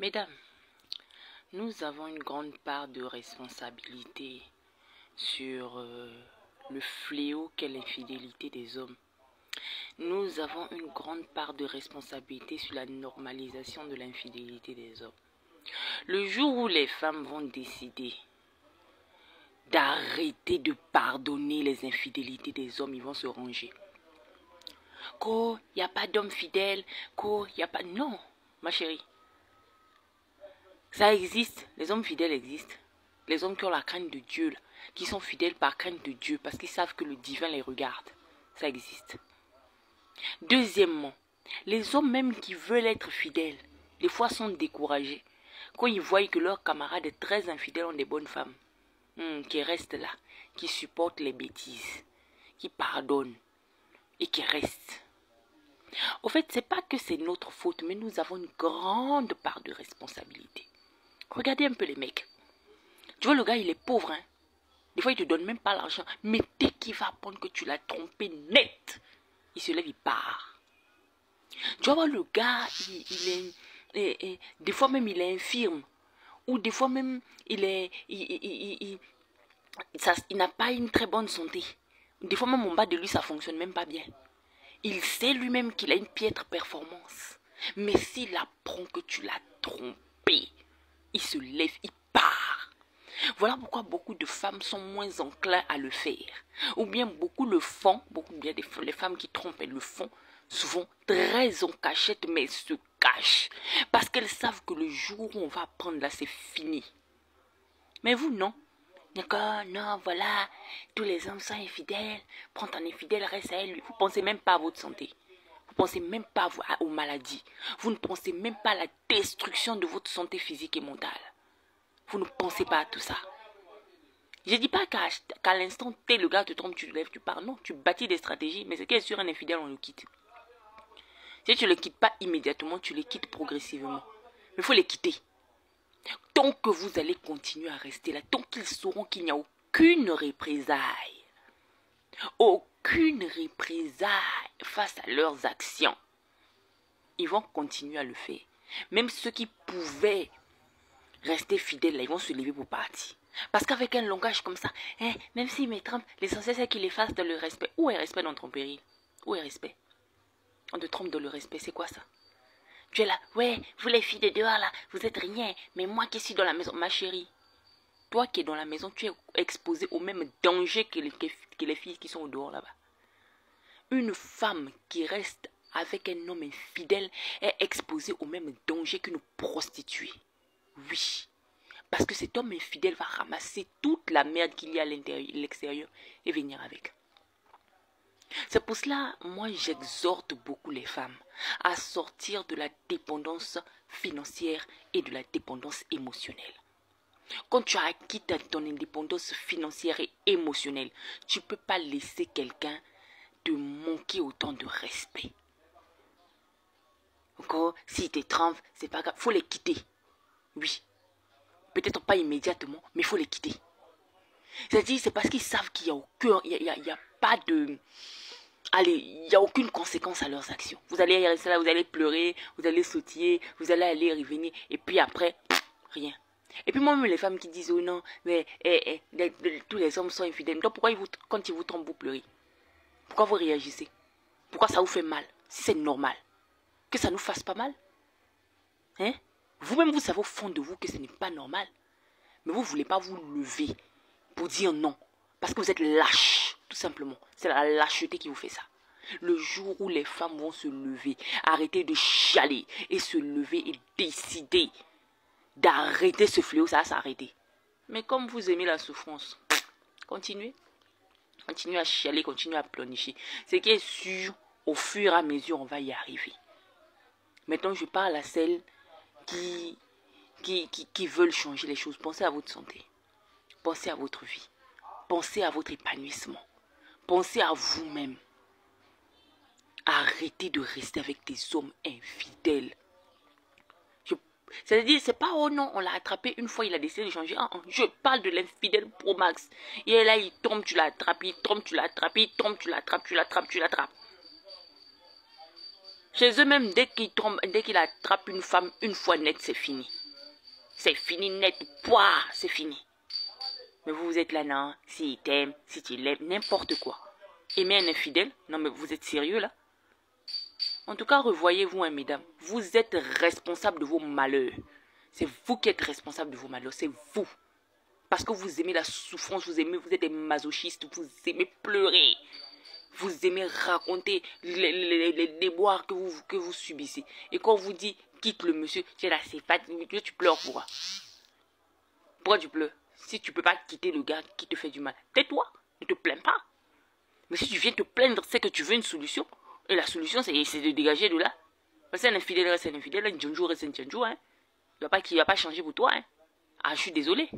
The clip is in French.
Mesdames, nous avons une grande part de responsabilité sur le fléau qu'est l'infidélité des hommes. Nous avons une grande part de responsabilité sur la normalisation de l'infidélité des hommes. Le jour où les femmes vont décider d'arrêter de pardonner les infidélités des hommes, ils vont se ranger. Quoi, il n'y a pas d'homme fidèle, quoi, il n'y a pas... Non, ma chérie. Ça existe, les hommes fidèles existent. Les hommes qui ont la crainte de Dieu, qui sont fidèles par crainte de Dieu, parce qu'ils savent que le divin les regarde. Ça existe. Deuxièmement, les hommes même qui veulent être fidèles, des fois sont découragés. Quand ils voient que leurs camarades très infidèles ont des bonnes femmes, qui restent là, qui supportent les bêtises, qui pardonnent et qui restent. Au fait, c'est pas que c'est notre faute, mais nous avons une grande part de responsabilité. Regardez un peu les mecs. Tu vois, le gars, il est pauvre, hein. Des fois, il te donne même pas l'argent. Mais dès qu'il va apprendre que tu l'as trompé net, il se lève, il part. Tu vas voir, le gars, des fois même, il est infirme. Ou des fois même, il n'a pas une très bonne santé. Des fois même, en bas de lui, ça fonctionne même pas bien. Il sait lui-même qu'il a une piètre performance. Mais s'il apprend que tu l'as trompé, il se lève, il part. Voilà pourquoi beaucoup de femmes sont moins enclins à le faire. Ou bien beaucoup le font, les femmes qui trompent, elles le font, souvent très en cachette, mais elles se cachent. Parce qu'elles savent que le jour où on va apprendre là, c'est fini. Mais vous, non. D'accord, non, voilà, tous les hommes sont infidèles. Prends ton infidèle, reste à elle. Vous ne pensez même pas à votre santé. Vous ne pensez même pas aux maladies. Vous ne pensez même pas à la destruction de votre santé physique et mentale. Vous ne pensez pas à tout ça. Je ne dis pas qu'à l'instant T, le gars te trompe, tu te lèves, tu pars. Non, tu bâtis des stratégies. Mais c'est qu'elle est sur un infidèle, on le quitte. Si tu ne le quittes pas immédiatement, tu les quittes progressivement. Mais il faut les quitter. Tant que vous allez continuer à rester là, tant qu'ils sauront qu'il n'y a aucune représailles, face à leurs actions, ils vont continuer à le faire. Même ceux qui pouvaient rester fidèles, là, ils vont se lever pour partir. Parce qu'avec un langage comme ça, même s'il me trompe, l'essentiel c'est qu'il les fasse dans le respect. Où est le respect dans ton péril? Où est le respect? On te trompe dans le respect, c'est quoi ça? Tu es là, ouais, vous les filles de dehors là, vous êtes rien. Mais moi qui suis dans la maison, ma chérie, toi qui es dans la maison, tu es exposé au même danger que les filles qui sont au dehors là-bas. Une femme qui reste avec un homme infidèle est exposée au même danger qu'une prostituée. Oui. Parce que cet homme infidèle va ramasser toute la merde qu'il y a à l'extérieur et venir avec. C'est pour cela, moi, j'exhorte beaucoup les femmes à sortir de la dépendance financière et de la dépendance émotionnelle. Quand tu as acquis ton indépendance financière et émotionnelle, tu ne peux pas laisser quelqu'un te manquer autant de respect. Encore, s'il te trompe, c'est pas grave, il faut les quitter. Oui. Peut-être pas immédiatement, mais il faut les quitter. C'est-à-dire, c'est parce qu'ils savent qu'il n'y a pas de... Allez, il n'y a aucune conséquence à leurs actions. Vous allez rester là, vous allez pleurer, vous allez sautiller, vous allez aller revenir, et puis après, rien. Et puis moi-même, les femmes qui disent, oh non, mais tous les hommes sont infidèles. Donc pourquoi quand ils vous trompent, vous pleurez? Pourquoi vous réagissez? Pourquoi ça vous fait mal? Si c'est normal, que ça nous fasse pas mal? Hein? Vous-même, vous savez au fond de vous que ce n'est pas normal. Mais vous ne voulez pas vous lever pour dire non. Parce que vous êtes lâche, tout simplement. C'est la lâcheté qui vous fait ça. Le jour où les femmes vont se lever, arrêter de chialer et se lever et décider d'arrêter ce fléau, ça va s'arrêter. Mais comme vous aimez la souffrance, continuez. Continuez à chialer, continuez à pleurnicher. Ce qui est sûr, au fur et à mesure, on va y arriver. Maintenant, je parle à celles qui veulent changer les choses. Pensez à votre santé. Pensez à votre vie. Pensez à votre épanouissement. Pensez à vous-même. Arrêtez de rester avec des hommes infidèles. C'est-à-dire, c'est pas, oh non, on l'a attrapé une fois, il a décidé de changer. Je parle de l'infidèle pro max. Et là, il tombe, tu l'attrapes, il tombe, tu l'attrapes, il tombe, tu l'attrapes, tu l'attrapes, tu l'attrapes. Chez eux même, dès qu'il attrape une femme, une fois net, c'est fini. C'est fini net, pouah, c'est fini. Mais vous êtes là, non, s'il t'aime, si tu l'aimes, n'importe quoi. Aimer un infidèle? Non, mais vous êtes sérieux là? En tout cas, revoyez-vous, hein, mesdames. Vous êtes responsable de vos malheurs. C'est vous qui êtes responsable de vos malheurs. C'est vous. Parce que vous aimez la souffrance, vous êtes des masochistes, vous aimez pleurer. Vous aimez raconter les déboires que vous subissez. Et quand on vous dit, quitte le monsieur, tu es là, c'est pas, tu pleures pourquoi? Pourquoi tu pleures? Si tu ne peux pas quitter le gars qui te fait du mal, tais-toi, ne te plains pas. Mais si tu viens te plaindre, c'est que tu veux une solution. Et la solution, c'est de dégager de là. Parce qu'un infidèle reste un infidèle, un djanjo reste un djanjo. Hein. Il ne va pas changer pour toi. Hein. Ah, je suis désolé.